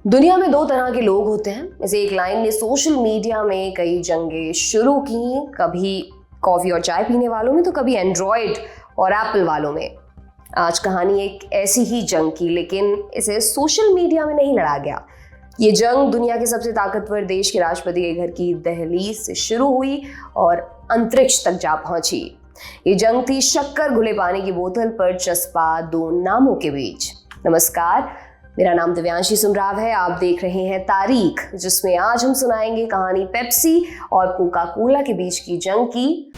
दुनिया में दो तरह के लोग होते हैं। जैसे एक लाइन ने सोशल मीडिया में कई जंगें शुरू की, कभी कॉफ़ी और चाय पीने वालों में तो कभी एंड्रॉयड और एप्पल वालों में। आज कहानी एक ऐसी ही जंग की, लेकिन इसे सोशल मीडिया में नहीं लड़ा गया। ये जंग दुनिया के सबसे ताकतवर देश के राष्ट्रपति के घर की दहलीज से शुरू हुई और अंतरिक्ष तक जा पहुंची। ये जंग थी शक्कर घुले पानी की बोतल पर चस्पा दो नामों के बीच। नमस्कार, मेरा नाम दिव्यांशी सुमराव है। आप देख रहे हैं तारीख, जिसमें आज हम सुनाएंगे कहानी पेप्सी और कोका कोला के बीच की जंग की।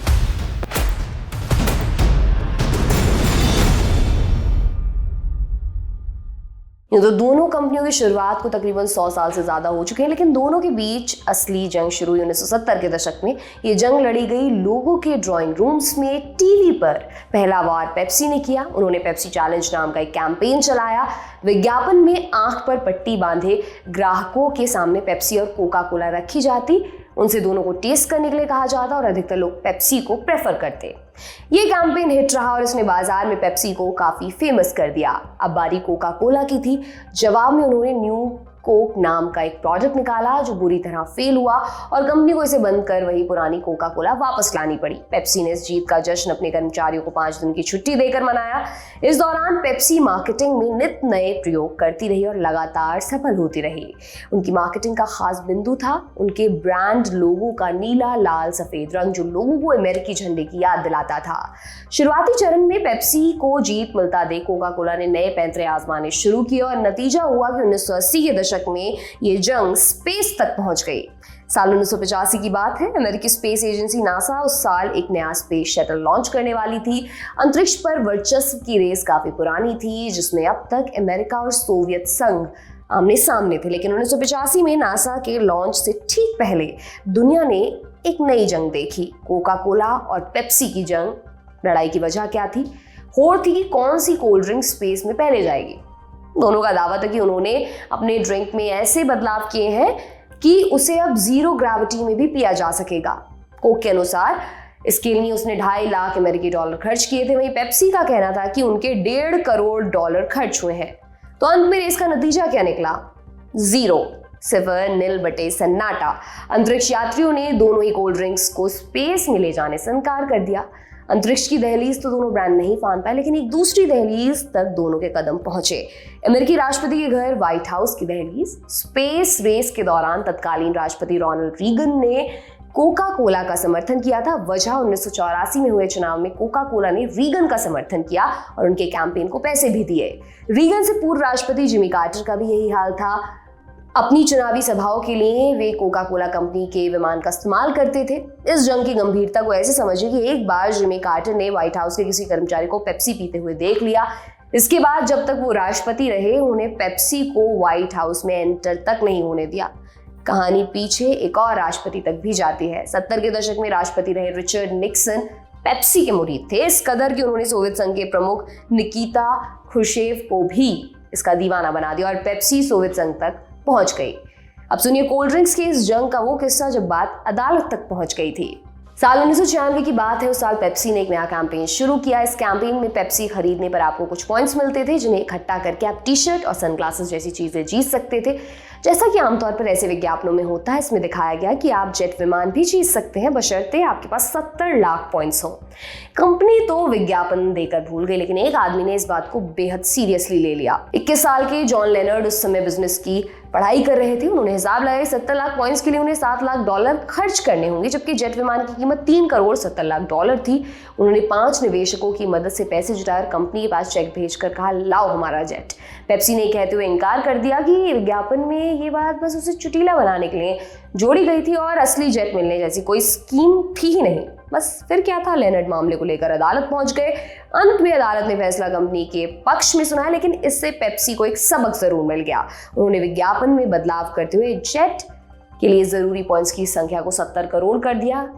तो दोनों कंपनियों की शुरुआत को तकरीबन 100 साल से ज़्यादा हो चुके हैं, लेकिन दोनों के बीच असली जंग शुरू हुई 1970 के दशक में। ये जंग लड़ी गई लोगों के ड्राइंग रूम्स में, टीवी पर। पहला वार पेप्सी ने किया। उन्होंने पेप्सी चैलेंज नाम का एक कैंपेन चलाया। विज्ञापन में आंख पर पट्टी बांधे ग्राहकों के सामने पेप्सी और कोका कोला रखी जाती, उनसे दोनों को टेस्ट करने के लिए कहा जाता और अधिकतर लोग पेप्सी को प्रेफर करते। ये कैंपेन हिट रहा और इसने बाजार में पेप्सी को काफी फेमस कर दिया। अब बारी कोका कोला की थी। जवाब में उन्होंने न्यू कोक नाम का एक प्रोडक्ट निकाला जो बुरी तरह फेल हुआ और कंपनी को इसे बंद कर वही पुरानी कोका कोला वापस लानी पड़ी। पेप्सी ने इस जीत का जश्न अपने कर्मचारियों को 5 दिन की छुट्टी देकर मनाया। इस दौरान पेप्सी मार्केटिंग में नित नए प्रयोग करती रही और लगातार सफल होती रही। उनकी मार्केटिंग का खास बिंदु था उनके ब्रांड लोगो का नीला लाल सफेद रंग, जो लोगों को अमेरिकी झंडे की याद दिलाता था। शुरुआती चरण में पेप्सी को जीत मिलता देख कोका कोला ने नए पैंतरे आजमाने शुरू किए और नतीजा हुआ कि 1980 के दशक में ये जंग स्पेस तक पहुंच गई। साल 1985 की बात है। अमेरिकी स्पेस एजेंसी नासा उस साल एक नया स्पेस शटल लॉन्च करने वाली थी। अंतरिक्ष पर वर्चस्व की रेस काफी पुरानी थी, जिसमें अब तक अमेरिका और सोवियत संघ आमने सामने थे। लेकिन 1985 में नासा के लॉन्च से ठीक पहले दुनिया ने एक नई जंग देखी, कोका कोला और पेप्सी की जंग। लड़ाई की वजह क्या थी? होड़ थी कि कौन सी कोल्ड ड्रिंक स्पेस में पहले जाएगी। दोनों का दावा था कि उन्होंने अपने ड्रिंक में ऐसे बदलाव किए हैं कि उसे अब 0 ग्रेविटी में भी पिया जा सकेगा। कोक के अनुसार इसके लिए उसने 2.5 लाख अमेरिकी डॉलर खर्च किए थे। वहीं पेप्सी का कहना था कि उनके 1.5 करोड़ डॉलर खर्च हुए हैं। तो अंत में रेस का नतीजा क्या निकला? 0, सिफर, नील बटे सन्नाटा। अंतरिक्ष यात्रियों ने दोनों ही कोल्ड ड्रिंक्स को स्पेस में ले जाने से इनकार कर दिया। अंतरिक्ष की दहलीज तो दोनों ब्रांड नहीं फान पाए, लेकिन एक दूसरी दहलीज तक दोनों के कदम पहुंचे। अमेरिकी राष्ट्रपति के घर, व्हाइट हाउस की दहलीज। स्पेस रेस के दौरान तत्कालीन राष्ट्रपति रोनाल्ड रीगन ने कोका कोला का समर्थन किया था। वजह 1984 में हुए चुनाव में कोका कोला ने रीगन का समर्थन किया और उनके कैंपेन को पैसे भी दिए। रीगन से पूर्व राष्ट्रपति जिमी कार्टर का भी यही हाल था। अपनी चुनावी सभाओं के लिए वे कोका कोला कंपनी के विमान का इस्तेमाल करते थे। इस जंग की गंभीरता को ऐसे समझिए कि एक बार जिमी कार्टर ने व्हाइट हाउस के किसी कर्मचारी को पेप्सी पीते हुए देख लिया। इसके बाद जब तक वो राष्ट्रपति रहे, उन्हें पेप्सी को व्हाइट हाउस में एंटर तक नहीं होने दिया। कहानी पीछे एक और राष्ट्रपति तक भी जाती है। 70 के दशक में राष्ट्रपति रहे रिचर्ड निक्सन पेप्सी के मुरीद थे, इस कदर कि उन्होंने सोवियत संघ के प्रमुख निकिता ख्रुश्चेव को भी इसका दीवाना बना दिया और पेप्सी सोवियत संघ तक पहुंच गई। अब सुनिए कोल्ड ड्रिंक्स की इस जंग का वो किस्सा जब बात अदालत तक पहुंच गई थी। साल 1996 की बात है। उस साल पेप्सी ने एक नया कैंपेन शुरू किया। इस कैंपेन में पेप्सी खरीदने पर आपको कुछ पॉइंट्स मिलते थे, जिन्हें इकट्ठा करके आप टी-शर्ट और सनग्लासेस जैसी चीजें जीत सकते थे। जैसा कि आमतौर पर ऐसे विज्ञापनों में होता है, इसमें दिखाया गया कि आप जेट विमान भी जीत सकते हैं, बशर्ते आपके पास 70 लाख पॉइंट्स हो। कंपनी तो विज्ञापन देकर भूल गई, लेकिन एक आदमी ने इस बात को बेहद सीरियसली ले लिया। 21 साल के जॉन लेनर्ड उस समय बिजनेस की पढ़ाई कर रहे थे। उन्होंने हिसाब लगाया 70 लाख पॉइंट्स के लिए उन्हें 7 लाख डॉलर खर्च करने होंगे, जबकि जेट विमान की कीमत 3 करोड़ 70 लाख डॉलर थी। उन्होंने 5 निवेशकों की मदद से पैसे जुटाकर कंपनी के पास चेक भेजकर कहा, लाओ हमारा जेट। पेप्सी ने कहते हुए इनकार कर दिया कि विज्ञापन में ये बात बस उसे चुटीला बनाने के लिए जोड़ी गई थी और असली जेट मिलने जैसी कोई स्कीम थी ही नहीं। बस फिर क्या था, लेनर्ड मामले को लेकर अदालत पहुंच गए। अंत में अदालत ने फैसला कंपनी के पक्ष में सुनाया, लेकिन इससे पेप्सी को एक सबक जरूर मिल गया। उन्होंने विज्ञापन में बदलाव करते हुए जेट के लिए जरूरी पॉइंट्स की संख्या को 70 करोड़ कर दिया।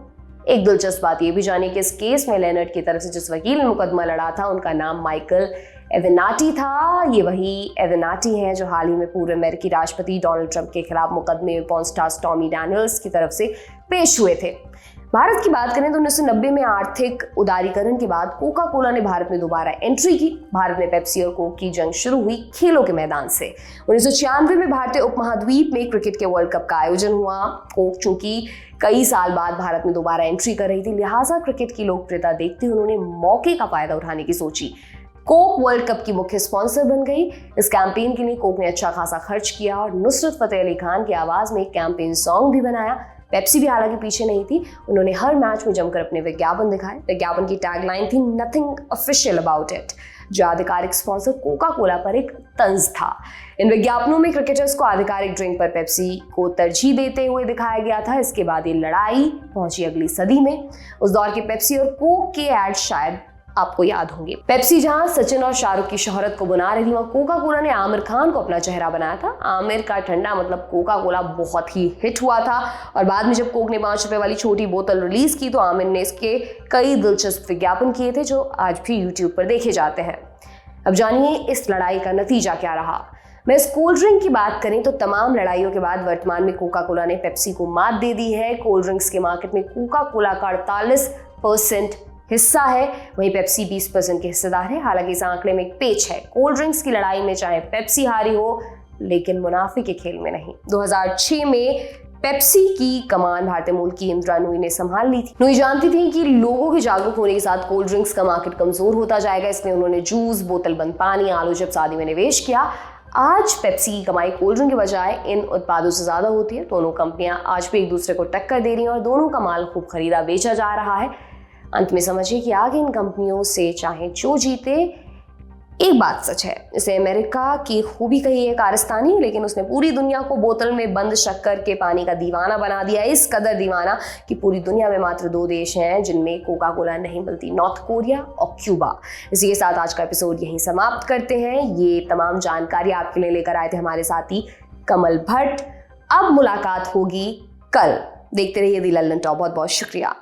एक दिलचस्प बात यह भी जानिए कि इस केस में लेनर्ड की तरफ से जिस वकील ने मुकदमा लड़ा था, उनका नाम माइकल एवेनाटी था। ये वही एवेनाटी हैं जो हाल ही में पूर्व अमेरिकी राष्ट्रपति डोनाल्ड ट्रंप के खिलाफ मुकदमे में पॉर्न स्टार स्टॉर्मी डैनियल्स की तरफ से पेश हुए थे। भारत की बात करें तो 1990 में आर्थिक उदारीकरण के बाद कोका कोला ने भारत में दोबारा एंट्री की। भारत में पेप्सी और कोक की जंग शुरू हुई खेलों के मैदान से। 1996 में भारतीय उपमहाद्वीप में क्रिकेट के वर्ल्ड कप का आयोजन हुआ। कोक चूंकि कई साल बाद भारत में दोबारा एंट्री कर रही थी, लिहाजा क्रिकेट की लोकप्रियता देखते हुए उन्होंने मौके का फायदा उठाने की सोची। कोक वर्ल्ड कप की मुख्य स्पॉन्सर बन गई। इस कैंपेन के लिए कोक ने अच्छा खासा खर्च किया और नुसरत फतेह अली खान की आवाज में एक कैंपेन सॉन्ग भी बनाया। पेप्सी भी हालांकि पीछे नहीं थी, उन्होंने हर मैच में जमकर अपने विज्ञापन दिखाए। विज्ञापन की टैगलाइन थी नथिंग ऑफिशियल अबाउट इट, जो आधिकारिक स्पॉन्सर कोका कोला पर एक तंज था। इन विज्ञापनों में क्रिकेटर्स को आधिकारिक ड्रिंक पर पेप्सी को तरजीह देते हुए दिखाया गया था। इसके बाद ये लड़ाई पहुंची अगली सदी में। उस दौर के पेप्सी और कोक के एड शायद आपको याद होंगे। पेप्सी जहां सचिन और शाहरुख की शोहरत को बना रही थी, वहां कोका कोला ने आमिर खान को अपना चेहरा बनाया था। आमिर का ठंडा मतलब कोका कोला बहुत ही हिट हुआ था और बाद में जब कोक ने 5 रुपए वाली छोटी बोतल रिलीज की तो आमिर ने इसके कई दिलचस्प विज्ञापन किए थे जो आज भी यूट्यूब पर देखे जाते हैं। अब जानिए इस लड़ाई का नतीजा क्या रहा। मैं इस कोल्ड ड्रिंक की बात करें तो तमाम लड़ाइयों के बाद वर्तमान में कोका कोला ने पेप्सी को मात दे दी है। कोल्ड ड्रिंक्स के मार्केट में कोका कोला का 48% हिस्सा है, वहीं पेप्सी 20% के हिस्सेदार है। हालांकि इस आंकड़े में एक पेच है। कोल्ड ड्रिंक्स की लड़ाई में चाहे पेप्सी हारी हो, लेकिन मुनाफे के खेल में नहीं। 2006 में पेप्सी की कमान भारतीय मूल की इंदिरा नूई ने संभाल ली थी। नूई जानती थी कि लोगों के जागरूक होने के साथ कोल्ड ड्रिंक्स का मार्केट कमजोर होता जाएगा, इसलिए उन्होंने जूस, बोतल बंद पानी, आलू चिप्स आदि में निवेश किया। आज पेप्सी की कमाई कोल्ड ड्रिंक के बजाय इन उत्पादों से ज्यादा होती है। दोनों कंपनियां आज भी एक दूसरे को टक्कर दे रही हैं और दोनों का माल खूब खरीदा बेचा जा रहा है। अंत में समझिए कि आगे इन कंपनियों से चाहे जो जीते, एक बात सच है, इसे अमेरिका की खूबी कही है कारस्तानी, लेकिन उसने पूरी दुनिया को बोतल में बंद शक्कर के पानी का दीवाना बना दिया। इस कदर दीवाना कि पूरी दुनिया में मात्र 2 देश हैं जिनमें कोका कोला नहीं मिलती, नॉर्थ कोरिया और क्यूबा। इसी के साथ आज का एपिसोड यहीं समाप्त करते हैं। ये तमाम जानकारी आपके लिए लेकर आए थे हमारे साथी कमल भट्ट। अब मुलाकात होगी कल। देखते रहिए दी लल्लन टॉप। बहुत बहुत शुक्रिया।